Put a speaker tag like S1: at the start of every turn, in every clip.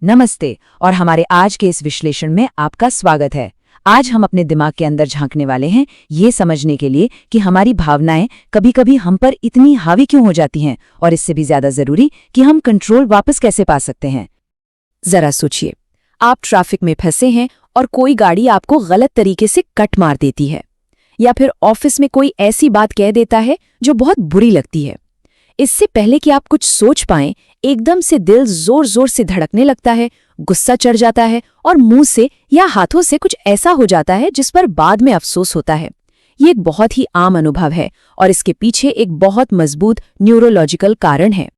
S1: नमस्ते और हमारे आज के इस विश्लेषण में आपका स्वागत है। आज हम अपने दिमाग के अंदर झांकने वाले हैं ये समझने के लिए कि हमारी भावनाएं कभी-कभी हम पर इतनी हावी क्यों हो जाती हैं और इससे भी ज्यादा जरूरी कि हम कंट्रोल वापस कैसे पा सकते हैं।
S2: जरा सोचिए, आप ट्रैफिक में फंसे हैं और कोई गाड़ी आपको गलत तरीके से कट मार देती है, या फिर ऑफिस में कोई ऐसी बात कह देता है जो बहुत बुरी लगती है। इससे पहले कि आप कुछ सोच पाएं, एकदम से दिल जोर जोर से धड़कने लगता है, गुस्सा चढ़ जाता है और मुंह से या हाथों से कुछ ऐसा हो जाता है जिस पर बाद में अफसोस होता है। ये एक बहुत ही आम अनुभव है और इसके पीछे एक बहुत मजबूत न्यूरोलॉजिकल कारण है।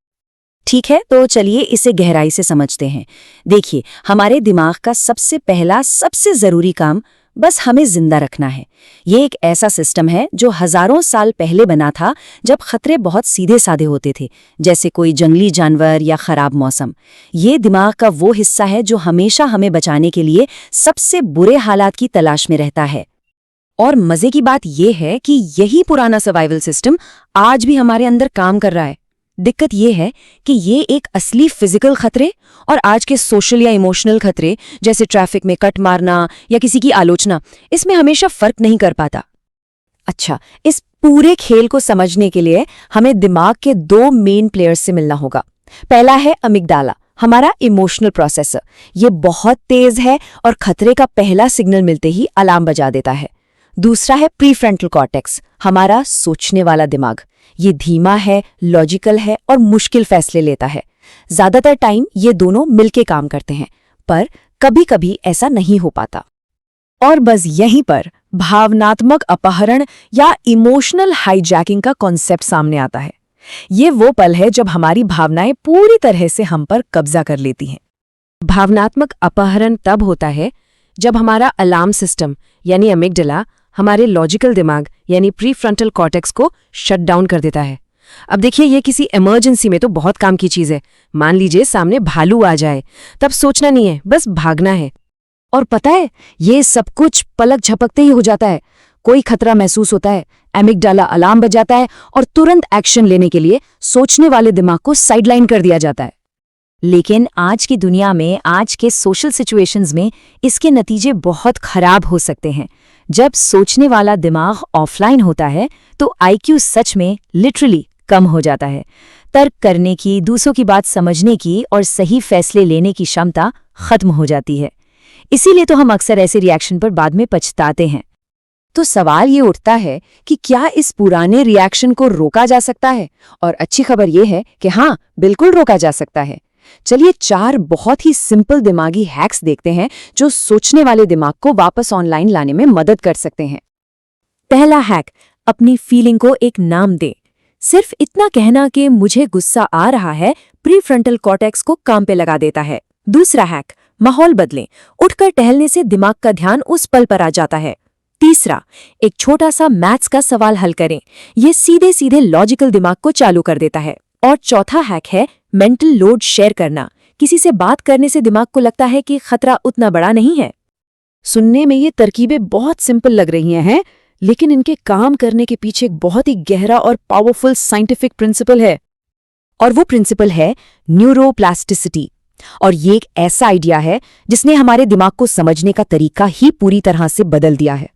S3: ठीक है, तो चलिए इसे गहराई से समझते हैं। देखिए, हमारे दिमाग का सबसे पहला सबसे जरूरी काम बस हमें जिंदा रखना है। ये एक ऐसा सिस्टम है जो हजारों साल पहले बना था, जब खतरे बहुत सीधे साधे होते थे, जैसे कोई जंगली जानवर या खराब मौसम। ये दिमाग का वो हिस्सा है जो हमेशा हमें बचाने के लिए सबसे बुरे हालात की तलाश में रहता है।
S2: और मजे की बात यह है कि यही पुराना सर्वाइवल सिस्टम आज भी हमारे अंदर काम कर रहा है। दिक्कत यह है कि ये एक असली फिजिकल खतरे और आज के सोशल या इमोशनल खतरे, जैसे ट्रैफिक में कट मारना या किसी की आलोचना, इसमें हमेशा फर्क नहीं कर पाता। अच्छा, इस पूरे खेल को समझने के लिए हमें दिमाग के दो मेन प्लेयर्स से मिलना होगा। पहला है अमिगडाला, हमारा इमोशनल प्रोसेसर। ये बहुत तेज है और खतरे का पहला सिग्नल मिलते ही अलार्म बजा देता है। दूसरा है प्रीफ्रंटल कॉर्टेक्स, हमारा सोचने वाला दिमाग। ये धीमा है, लॉजिकल है और मुश्किल फैसले लेता है। ज्यादातर टाइम ये दोनों मिलके काम करते हैं, पर कभी-कभी ऐसा नहीं हो पाता। और बस यहीं पर भावनात्मक अपहरण या इमोशनल हाईजैकिंग का कॉन्सेप्ट सामने आता है। ये वो पल है जब हमारी भावनाएं पूरी तरह से हम पर कब्जा कर लेती हैं। भावनात्मक अपहरण तब होता है जब हमारा अलार्म सिस्टम यानी अमिगडाला हमारे लॉजिकल दिमाग यानी प्रीफ्रंटल कॉर्टेक्स को शट डाउन कर देता है। अब देखिए, ये किसी इमरजेंसी में तो बहुत काम की चीज है। मान लीजिए सामने भालू आ जाए, तब सोचना नहीं है, बस भागना है। और पता है, ये सब कुछ पलक झपकते ही हो जाता है। कोई खतरा महसूस होता है, अमिगडाला अलार्म बजाता है और तुरंत एक्शन लेने के लिए सोचने वाले दिमाग को साइडलाइन कर दिया जाता है।
S3: लेकिन आज की दुनिया में, आज के सोशल सिचुएशंस में इसके नतीजे बहुत खराब हो सकते हैं। जब सोचने वाला दिमाग ऑफलाइन होता है तो आईक्यू सच में लिटरली कम हो जाता है। तर्क करने की, दूसरों की बात समझने की और सही फैसले लेने की क्षमता खत्म हो जाती है। इसीलिए तो हम अक्सर ऐसे रिएक्शन पर बाद में पछताते हैं।
S2: तो सवाल ये उठता है कि क्या इस पुराने रिएक्शन को रोका जा सकता है? और अच्छी खबर ये है कि हाँ, बिल्कुल रोका जा सकता है। चलिए 4 बहुत ही सिंपल दिमागी हैक्स देखते हैं जो सोचने वाले दिमाग को वापस ऑनलाइन लाने में मदद कर सकते हैं। पहला हैक, अपनी फीलिंग को एक नाम दे। सिर्फ इतना कहना कि मुझे गुस्सा आ रहा है, प्रीफ्रंटल कॉर्टेक्स को काम पे लगा देता है। दूसरा हैक, माहौल बदलें। उठकर टहलने से दिमाग का ध्यान उस पल पर आ जाता है। तीसरा, एक छोटा सा मैथ्स का सवाल हल करें। ये सीधे सीधे लॉजिकल दिमाग को चालू कर देता है। और चौथा हैक है मेंटल लोड शेयर करना। किसी से बात करने से दिमाग को लगता है कि खतरा उतना बड़ा नहीं है। सुनने में ये तरकीबें बहुत सिंपल लग रही हैं, लेकिन इनके काम करने के पीछे एक बहुत ही गहरा और पावरफुल साइंटिफिक प्रिंसिपल है। और वो प्रिंसिपल है न्यूरोप्लास्टिसिटी। और ये एक ऐसा आइडिया है जिसने हमारे दिमाग को समझने का तरीका ही पूरी तरह से बदल दिया है।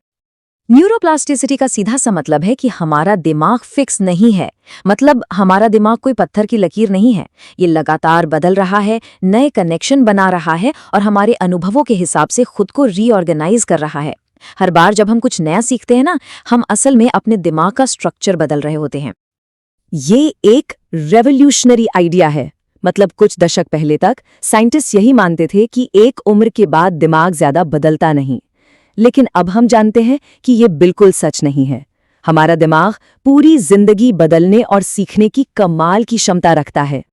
S3: न्यूरोप्लास्टिसिटी का सीधा सा मतलब है कि हमारा दिमाग फिक्स नहीं है। मतलब हमारा दिमाग कोई पत्थर की लकीर नहीं है। ये लगातार बदल रहा है, नए कनेक्शन बना रहा है और हमारे अनुभवों के हिसाब से खुद को रीऑर्गेनाइज कर रहा है। हर बार जब हम कुछ नया सीखते हैं ना, हम असल में अपने दिमाग का स्ट्रक्चर बदल रहे होते हैं।
S2: ये एक रेवोल्यूशनरी आइडिया है। मतलब कुछ दशक पहले तक साइंटिस्ट यही मानते थे कि एक उम्र के बाद दिमाग ज्यादा बदलता नहीं। लेकिन अब हम जानते हैं कि ये बिल्कुल सच नहीं है। हमारा दिमाग पूरी जिंदगी बदलने और सीखने की कमाल की क्षमता रखता है।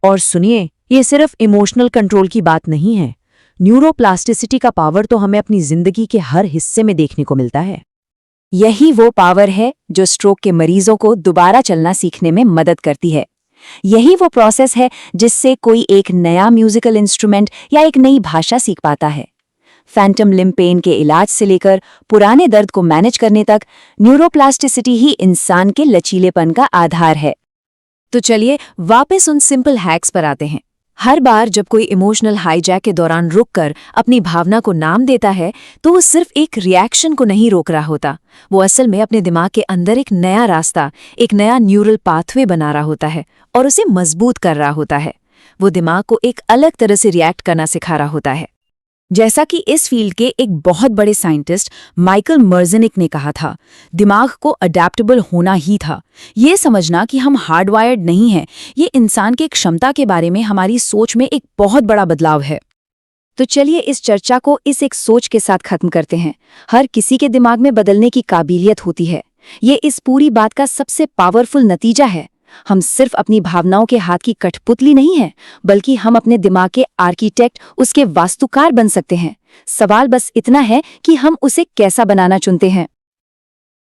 S2: और सुनिए, ये सिर्फ इमोशनल कंट्रोल की बात नहीं है। न्यूरोप्लास्टिसिटी का पावर तो हमें अपनी जिंदगी के हर हिस्से में देखने को मिलता है। यही वो पावर है जो स्ट्रोक के मरीजों को दोबारा चलना सीखने में मदद करती है। यही वो प्रोसेस है जिससे कोई एक नया म्यूजिकल इंस्ट्रूमेंट या एक नई भाषा सीख पाता है। फैंटम लिम्ब पेन के इलाज से लेकर पुराने दर्द को मैनेज करने तक न्यूरोप्लास्टिसिटी ही इंसान के लचीलेपन का आधार है।
S3: तो चलिए वापस उन सिंपल हैक्स पर आते हैं।
S2: हर बार जब कोई इमोशनल हाईजैक के दौरान रुककर अपनी भावना को नाम देता है तो वो सिर्फ एक रिएक्शन को नहीं रोक रहा होता, वो असल में अपने दिमाग के अंदर एक नया रास्ता, एक नया न्यूरल पाथवे बना रहा होता है और उसे मजबूत कर रहा होता है। वो दिमाग को एक अलग तरह से रिएक्ट करना सिखा रहा होता है। जैसा कि इस फील्ड के एक बहुत बड़े साइंटिस्ट माइकल मर्जेनिक ने कहा था, दिमाग को अडेप्टेबल होना ही था। ये समझना कि हम हार्डवायर्ड नहीं हैं, ये इंसान की क्षमता के बारे में हमारी सोच में एक बहुत बड़ा बदलाव है। तो चलिए इस चर्चा को इस एक सोच के साथ खत्म करते हैं। हर किसी के दिमाग में बदलने की काबिलियत होती है। ये इस पूरी बात का सबसे पावरफुल नतीजा है। हम सिर्फ अपनी भावनाओं के हाथ की कठपुतली नहीं हैं, बल्कि हम अपने दिमाग के आर्किटेक्ट, उसके वास्तुकार बन सकते हैं। सवाल बस इतना है कि हम उसे कैसा बनाना चुनते हैं।